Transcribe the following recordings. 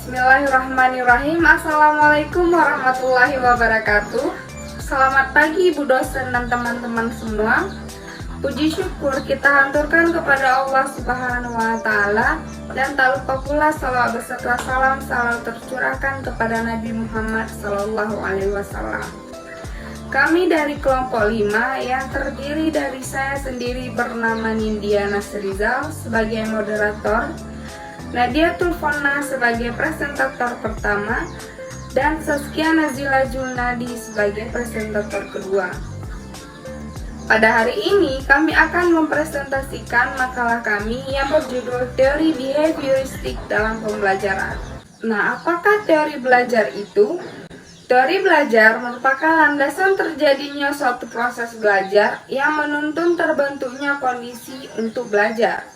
Bismillahirrahmanirrahim. Assalamualaikum warahmatullahi wabarakatuh. Selamat pagi Ibu dosen dan teman-teman semua. Puji syukur kita haturkan kepada Allah Subhanahu wa Ta'ala, dan tak lupa pula salawat beserta salam selalu tercurahkan kepada Nabi Muhammad Sallallahu Alaihi Wasallam. Kami dari kelompok 5 yang terdiri dari saya sendiri bernama Nindya Nasrizal sebagai moderator, Nadia Tulfona sebagai presentator pertama, dan Saskia Nazila Julnadi sebagai presentator kedua. Pada hari ini kami akan mempresentasikan makalah kami yang berjudul Teori Behavioristik dalam Pembelajaran. Nah, apakah teori belajar itu? Teori belajar merupakan landasan terjadinya suatu proses belajar yang menuntun terbentuknya kondisi untuk belajar.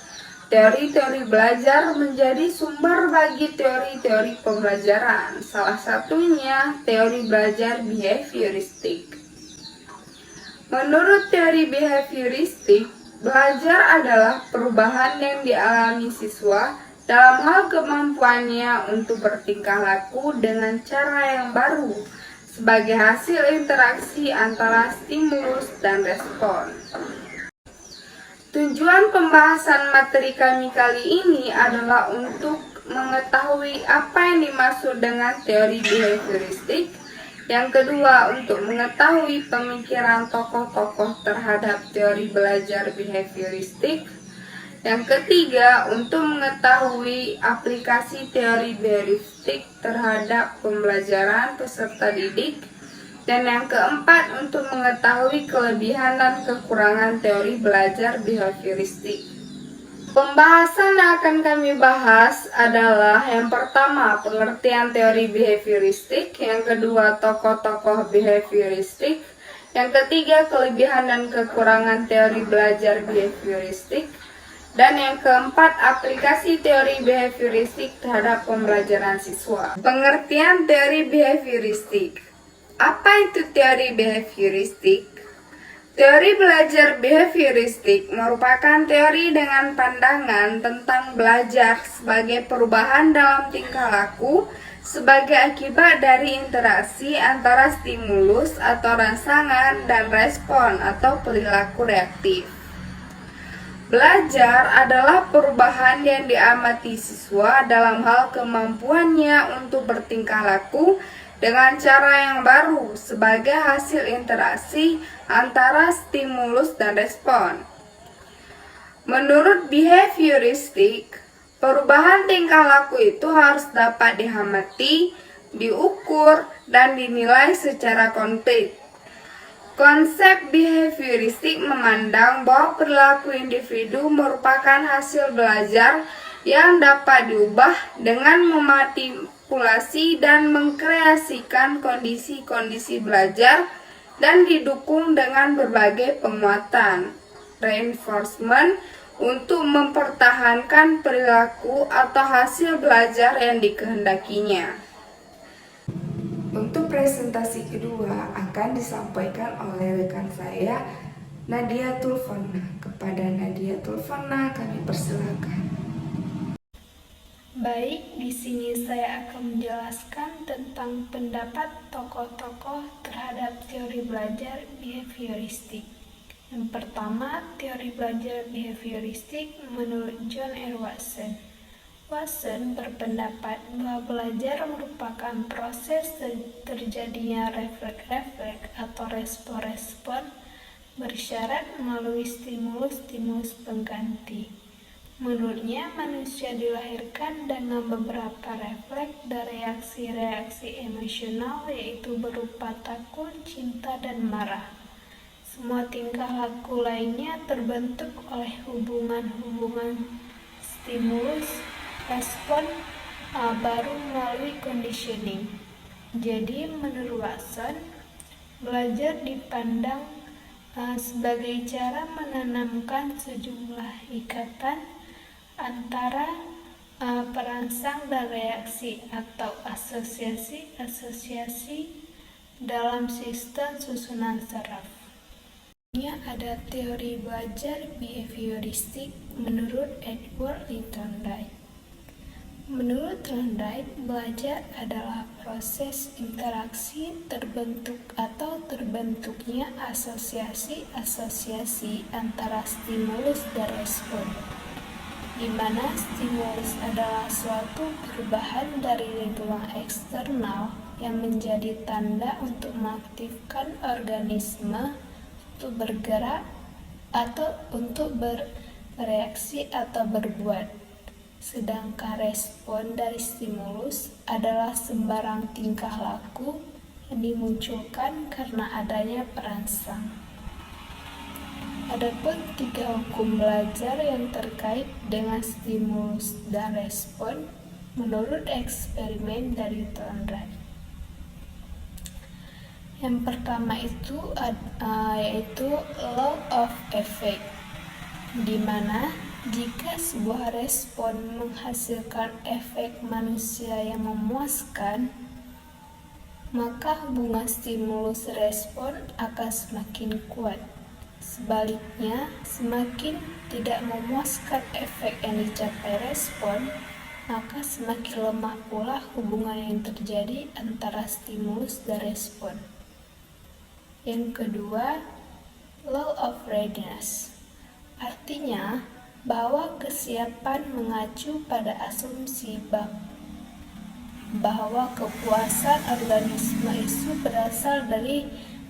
Teori-teori belajar menjadi sumber bagi teori-teori pembelajaran, salah satunya teori belajar behavioristik. Menurut teori behavioristik, belajar adalah perubahan yang dialami siswa dalam hal kemampuannya untuk bertingkah laku dengan cara yang baru sebagai hasil interaksi antara stimulus dan respon. Tujuan pembahasan materi kami kali ini adalah untuk mengetahui apa yang dimaksud dengan teori behavioristik. Yang kedua, untuk mengetahui pemikiran tokoh-tokoh terhadap teori belajar behavioristik. Yang ketiga, untuk mengetahui aplikasi teori behavioristik terhadap pembelajaran peserta didik. Dan yang keempat, untuk mengetahui kelebihan dan kekurangan teori belajar behavioristik. Pembahasan yang akan kami bahas adalah yang pertama, pengertian teori behavioristik, yang kedua, tokoh-tokoh behavioristik, yang ketiga, kelebihan dan kekurangan teori belajar behavioristik, dan yang keempat, aplikasi teori behavioristik terhadap pembelajaran siswa. Pengertian teori behavioristik. Apa itu teori behavioristik? Teori belajar behavioristik merupakan teori dengan pandangan tentang belajar sebagai perubahan dalam tingkah laku sebagai akibat dari interaksi antara stimulus atau rangsangan dan respon atau perilaku reaktif. Belajar adalah perubahan yang diamati siswa dalam hal kemampuannya untuk bertingkah laku dengan cara yang baru sebagai hasil interaksi antara stimulus dan respon. Menurut behavioristik, perubahan tingkah laku itu harus dapat diamati, diukur, dan dinilai secara konkret. Konsep behavioristik memandang bahwa perilaku individu merupakan hasil belajar yang dapat diubah dengan memanipulasi dan mengkreasikan kondisi-kondisi belajar dan didukung dengan berbagai penguatan, reinforcement, untuk mempertahankan perilaku atau hasil belajar yang dikehendakinya. Untuk presentasi kedua akan disampaikan oleh rekan saya, Nadia Tulfona. Kepada Nadia Tulfona kami persilakan. Baik, di sini saya akan menjelaskan tentang pendapat tokoh-tokoh terhadap teori belajar behavioristik. Yang pertama, teori belajar behavioristik menurut John R. Watson. Watson berpendapat bahwa belajar merupakan proses terjadinya refleks-refleks atau respon-respon bersyarat melalui stimulus-stimulus pengganti. Menurutnya, manusia dilahirkan dengan beberapa refleks dan reaksi-reaksi emosional, yaitu berupa takut, cinta, dan marah. Semua tingkah laku lainnya terbentuk oleh hubungan-hubungan stimulus, respon, baru melalui conditioning. Jadi, menurut Watson, belajar dipandang sebagai cara menanamkan sejumlah ikatan antara perangsang dan reaksi atau asosiasi-asosiasi dalam sistem susunan saraf. Ini ada teori belajar behavioristik menurut Edward Thorndike. Menurut Thorndike, belajar adalah proses interaksi terbentuknya asosiasi-asosiasi antara stimulus dan respon, di mana stimulus adalah suatu perubahan dari lingkungan eksternal yang menjadi tanda untuk mengaktifkan organisme untuk bergerak atau untuk bereaksi atau berbuat. Sedangkan respon dari stimulus adalah sembarang tingkah laku yang dimunculkan karena adanya perangsang. Adapun 3 hukum belajar yang terkait dengan stimulus dan respon menurut eksperimen dari Thorndike. Yang pertama itu yaitu law of effect, di mana jika sebuah respon menghasilkan efek manusia yang memuaskan, maka hubungan stimulus respon akan semakin kuat. Sebaliknya, semakin tidak memuaskan efek yang dicapai respon, maka semakin lemah pula hubungan yang terjadi antara stimulus dan respon. Yang kedua, law of readiness, artinya bahwa kesiapan mengacu pada asumsi bahwa kepuasan organisme itu berasal dari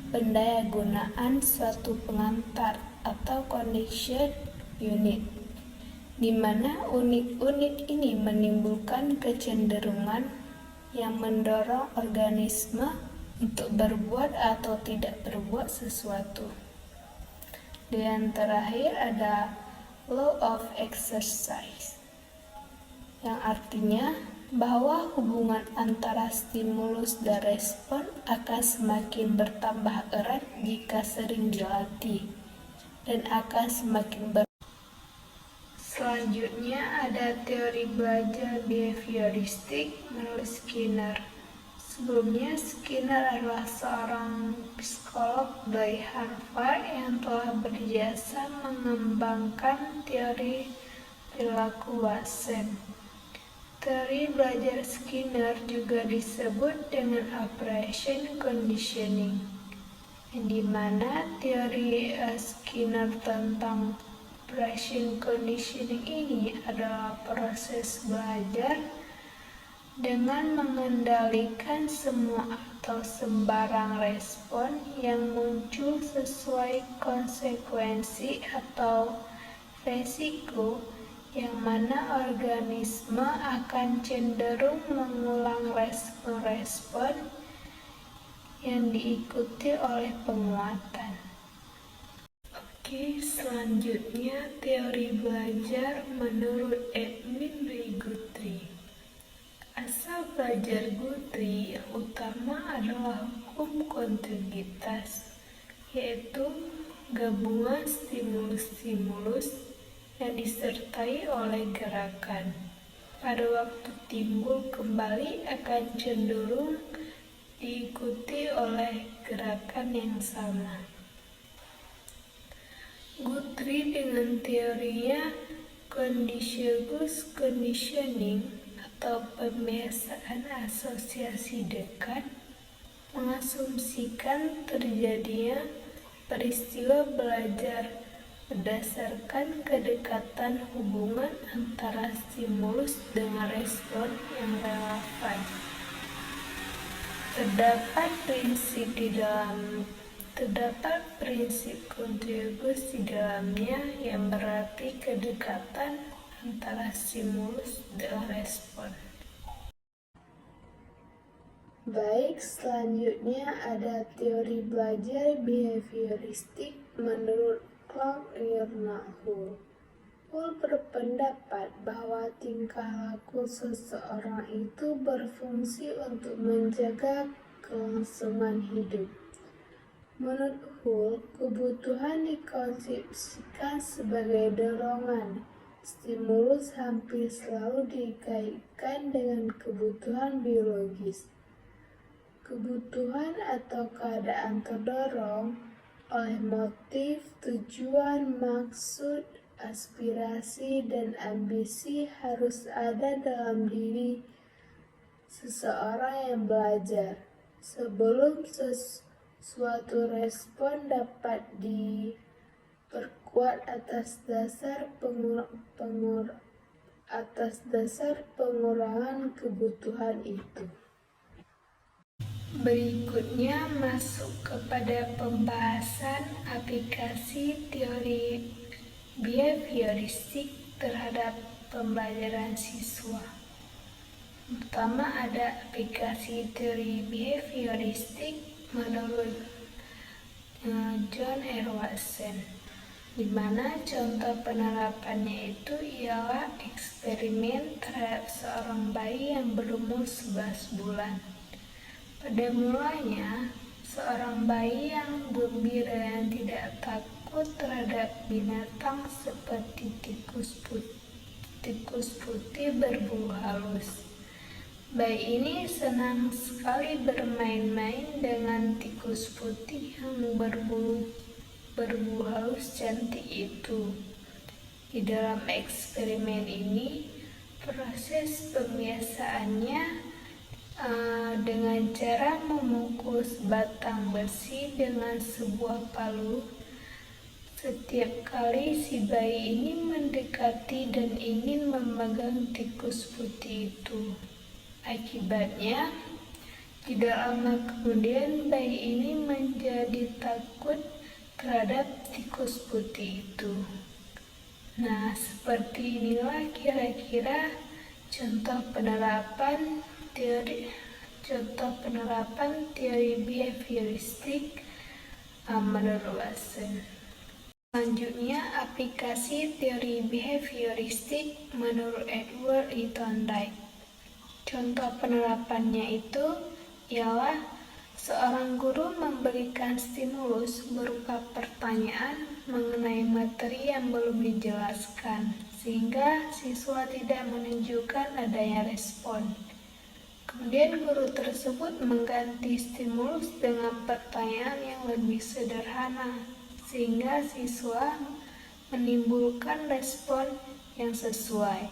pendayagunaan suatu pengantar atau condition unit, di mana unit-unit ini menimbulkan kecenderungan yang mendorong organisme untuk berbuat atau tidak berbuat sesuatu. Dan terakhir ada law of exercise, yang artinya bahwa hubungan antara stimulus dan respon akan semakin bertambah erat jika sering dilatih dan akan semakin Selanjutnya ada teori belajar behavioristik menurut Skinner. Sebelumnya, Skinner adalah seorang psikolog dari Harvard yang telah berjasa mengembangkan teori perilaku Watson. Teori belajar Skinner juga disebut dengan operation conditioning, di mana teori Skinner tentang operation conditioning ini adalah proses belajar dengan mengendalikan semua atau sembarang respon yang muncul sesuai konsekuensi atau resiko, yang mana organisme akan cenderung mengulang respon-respon yang diikuti oleh penguatan. Oke, selanjutnya teori belajar menurut Edmund Ray Guthrie. Asal belajar Guthrie yang utama adalah hukum kontinuitas, yaitu gabungan stimulus-stimulus yang disertai oleh gerakan pada waktu timbul kembali akan cenderung diikuti oleh gerakan yang sama. Guthrie dengan teorinya conditional conditioning atau pembiasaan asosiasi dekat mengasumsikan terjadinya peristiwa belajar berdasarkan kedekatan hubungan antara stimulus dengan respon yang relevan. Terdapat prinsip kontinuitas di dalamnya yang berarti kedekatan antara stimulus dan respon. Baik, selanjutnya ada teori belajar behavioristik menurut Clark Ernest Hull. Hull berpendapat bahwa tingkah laku seseorang itu berfungsi untuk menjaga kelangsungan hidup. Menurut Hull, kebutuhan dikonsepsikan sebagai dorongan. Stimulus hampir selalu dikaitkan dengan kebutuhan biologis. Kebutuhan atau keadaan terdorong oleh motif, tujuan, maksud, aspirasi dan ambisi harus ada dalam diri seseorang yang belajar. Sebelum suatu respon dapat diperkuat atas dasar pengurangan kebutuhan itu. Berikutnya masuk kepada pembahasan aplikasi teori behavioristik terhadap pembelajaran siswa. Pertama ada aplikasi teori behavioristik menurut John R. Watson, di mana contoh penerapannya itu ialah eksperimen terhadap seorang bayi yang berumur 11 bulan. Pada mulanya, seorang bayi yang gembira dan tidak takut terhadap binatang seperti tikus putih berbulu halus. Bayi ini senang sekali bermain-main dengan tikus putih yang berbulu halus cantik itu. Di dalam eksperimen ini, proses pembiasaannya dengan cara memukul sebatang besi dengan sebuah palu. Setiap kali si bayi ini mendekati dan ingin memegang tikus putih itu. Akibatnya, tidak lama kemudian bayi ini menjadi takut terhadap tikus putih itu. Nah, seperti inilah kira-kira contoh penerapan teori behavioristik menurut Watson. Selanjutnya, aplikasi teori behavioristik menurut Edward E. Thorndike. Contoh penerapannya itu ialah seorang guru memberikan stimulus berupa pertanyaan mengenai materi yang belum dijelaskan, sehingga siswa tidak menunjukkan adanya respon. Kemudian guru tersebut mengganti stimulus dengan pertanyaan yang lebih sederhana, sehingga siswa menimbulkan respon yang sesuai.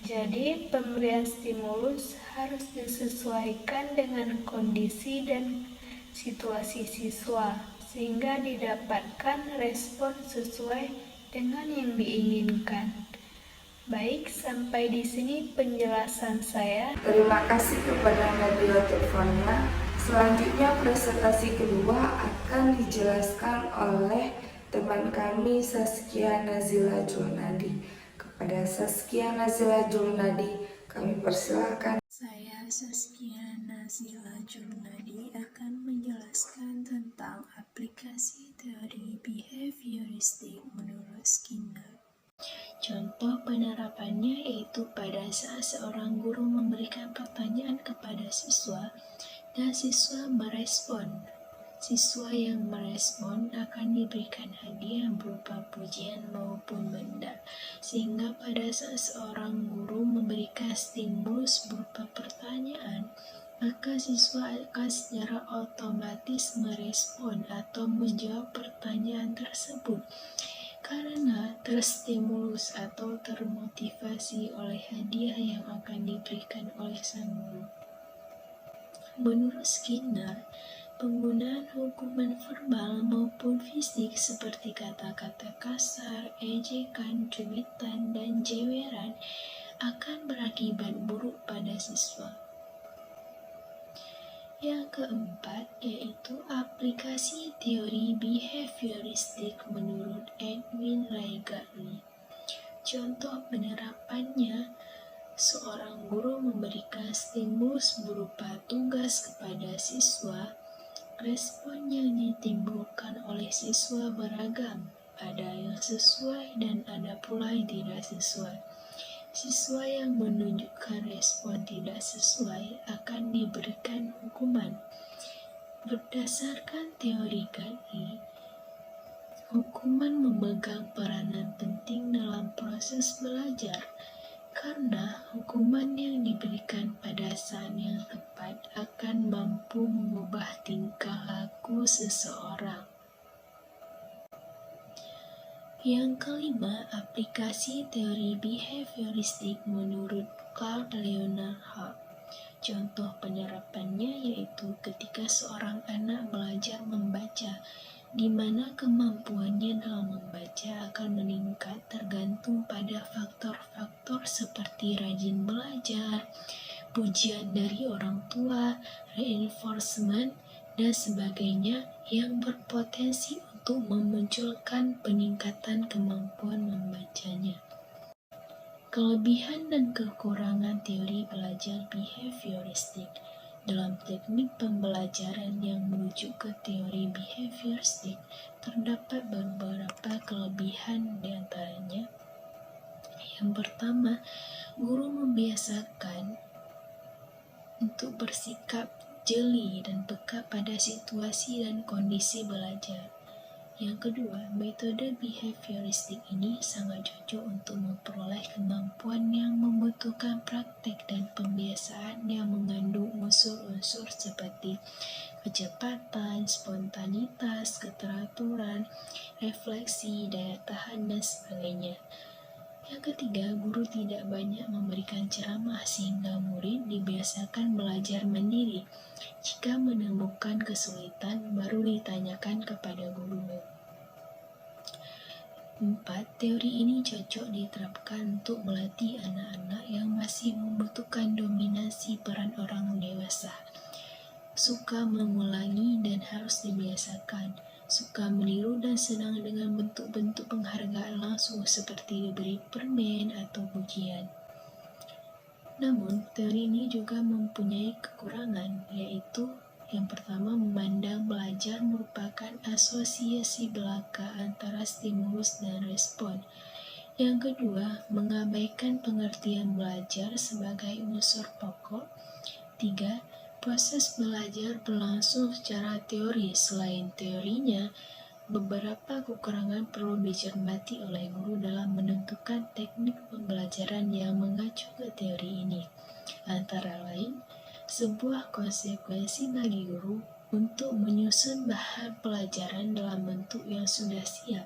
Jadi, pemberian stimulus harus disesuaikan dengan kondisi dan situasi siswa, sehingga didapatkan respon sesuai dengan yang diinginkan. Baik, sampai di sini penjelasan saya. Terima kasih kepada Nadila teleponnya. Selanjutnya presentasi kedua akan dijelaskan oleh teman kami Saskia Nazila Julnadi. Kepada Saskia Nazila Julnadi, kami persilahkan. Saya Saskia Nazila Julnadi akan menjelaskan tentang aplikasi teori behavioristik menurut Skinner. Contoh penerapannya yaitu pada saat seorang guru memberikan pertanyaan kepada siswa dan siswa merespon. Siswa yang merespon akan diberikan hadiah berupa pujian maupun benda, sehingga pada saat seorang guru memberikan stimulus berupa pertanyaan, maka siswa akan secara otomatis merespon atau menjawab pertanyaan tersebut karena terstimulus atau termotivasi oleh hadiah yang akan diberikan oleh sang guru. Menurut Skinner, penggunaan hukuman verbal maupun fisik seperti kata-kata kasar, ejekan, cubitan, dan jeweran akan berakibat buruk pada siswa. Yang keempat yaitu aplikasi teori behavioristik menurut Edwin Ray Gartley. Contoh penerapannya, seorang guru memberikan stimulus berupa tugas kepada siswa. Respon yang ditimbulkan oleh siswa beragam, ada yang sesuai dan ada pula yang tidak sesuai. Siswa yang menunjukkan respon tidak sesuai akan diberikan hukuman. Berdasarkan teori Gartley, hukuman memegang peranan penting dalam proses belajar, karena hukuman yang diberikan pada saat yang tepat akan mampu mengubah tingkah laku seseorang. Yang kelima, aplikasi teori behavioristik menurut Carl Leonard Hart. Contoh penerapannya yaitu ketika seorang anak belajar membaca, di mana kemampuannya dalam membaca akan meningkat tergantung pada faktor-faktor seperti rajin belajar, pujian dari orang tua, reinforcement, dan sebagainya yang berpotensi untuk memunculkan peningkatan kemampuan membacanya. Kelebihan dan kekurangan teori belajar behavioristik. Dalam teknik pembelajaran yang merujuk ke teori behavioristik, terdapat beberapa kelebihan diantaranya. Yang pertama, guru membiasakan untuk bersikap jeli dan peka pada situasi dan kondisi belajar. Yang kedua, metode behavioristik ini sangat cocok untuk memperoleh kemampuan yang membutuhkan praktek dan pembiasaan yang mengandung unsur-unsur seperti kecepatan, spontanitas, keteraturan, refleksi, daya tahan, dan sebagainya. Yang ketiga, guru tidak banyak memberikan ceramah sehingga murid dibiasakan belajar mandiri. Jika menemukan kesulitan, baru ditanyakan kepada guru. 4. Teori ini cocok diterapkan untuk melatih anak-anak yang masih membutuhkan dominasi peran orang dewasa. Suka mengulangi dan harus dibiasakan. Suka meniru dan senang dengan bentuk-bentuk penghargaan langsung seperti diberi permen atau pujian. Namun, teori ini juga mempunyai kekurangan, yaitu yang pertama, memandang belajar merupakan asosiasi belaka antara stimulus dan respon. Yang kedua, mengabaikan pengertian belajar sebagai unsur pokok. 3. Proses belajar berlangsung secara teori. Selain teorinya, beberapa kekurangan perlu dicermati oleh guru dalam menentukan teknik pembelajaran yang mengacu ke teori ini. Antara lain, sebuah konsekuensi bagi guru untuk menyusun bahan pelajaran dalam bentuk yang sudah siap.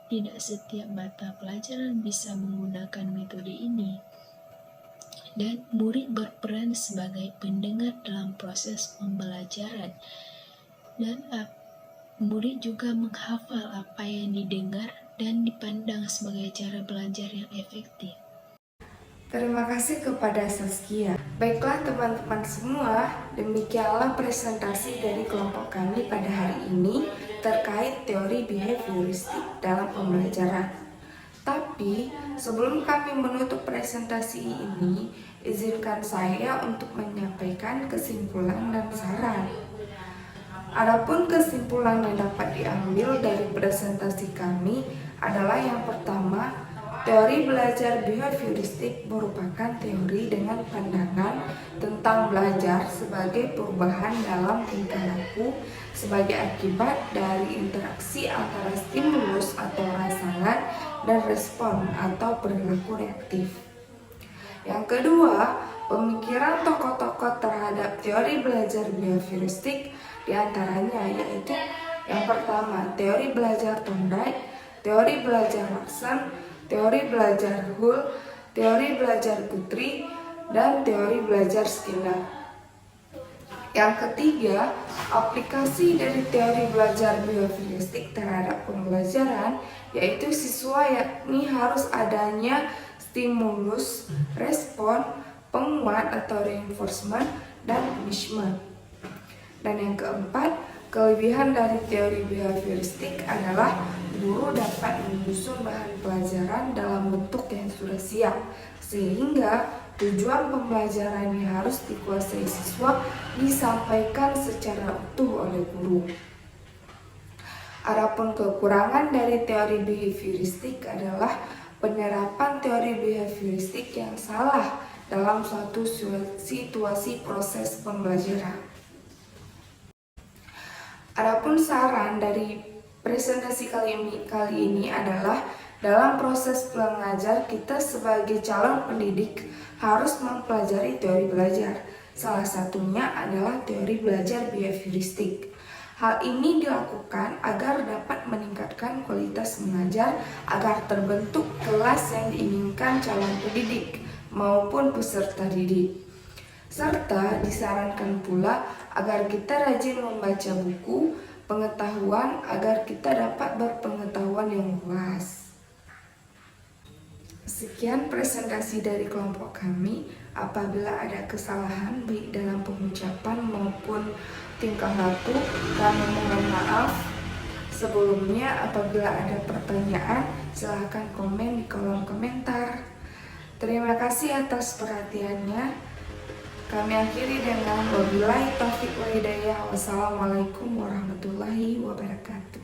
Tidak setiap mata pelajaran bisa menggunakan metode ini. Dan murid berperan sebagai pendengar dalam proses pembelajaran. Dan murid juga menghafal apa yang didengar dan dipandang sebagai cara belajar yang efektif. Terima kasih kepada Saskia. Baiklah teman-teman semua, demikianlah presentasi dari kelompok kami pada hari ini terkait teori behavioristik dalam pembelajaran. Tapi sebelum kami menutup presentasi ini, izinkan saya untuk menyampaikan kesimpulan dan saran. Adapun kesimpulan yang dapat diambil dari presentasi kami adalah yang pertama, teori belajar behavioristik merupakan teori dengan pandangan tentang belajar sebagai perubahan dalam tingkah laku sebagai akibat dari interaksi antara stimulus atau rangsangan dan respon atau perilaku reaktif. Yang kedua, pemikiran tokoh-tokoh terhadap teori belajar behavioristik diantaranya yaitu yang pertama, teori belajar Thorndike, teori belajar Larson, teori belajar Hull, teori belajar Guthrie, dan teori belajar Skinner. Yang ketiga, aplikasi dari teori belajar behavioristik terhadap pembelajaran yaitu siswa yakni harus adanya stimulus, respon, penguat atau reinforcement, dan punishment. Dan yang keempat, kelebihan dari teori behavioristik adalah guru dapat menyusun bahan pelajaran dalam bentuk yang sudah siap, sehingga tujuan pembelajaran yang harus dikuasai siswa disampaikan secara utuh oleh guru. Adapun kekurangan dari teori behavioristik adalah penerapan teori behavioristik yang salah dalam suatu situasi proses pembelajaran. Adapun saran dari presentasi kali ini adalah dalam proses mengajar kita sebagai calon pendidik harus mempelajari teori belajar. Salah satunya adalah teori belajar behavioristik. Hal ini dilakukan agar dapat meningkatkan kualitas mengajar agar terbentuk kelas yang diinginkan calon pendidik maupun peserta didik. Serta disarankan pula agar kita rajin membaca buku pengetahuan agar kita dapat berpengetahuan yang luas. Sekian presentasi dari kelompok kami. Apabila ada kesalahan baik dalam pengucapan maupun tingkah laku, kami mohon maaf. Sebelumnya, apabila ada pertanyaan, silahkan komen di kolom komentar. Terima kasih atas perhatiannya. Kami akhiri dengan wabillahi taufiq wal hidayah. Wassalamualaikum warahmatullahi wabarakatuh.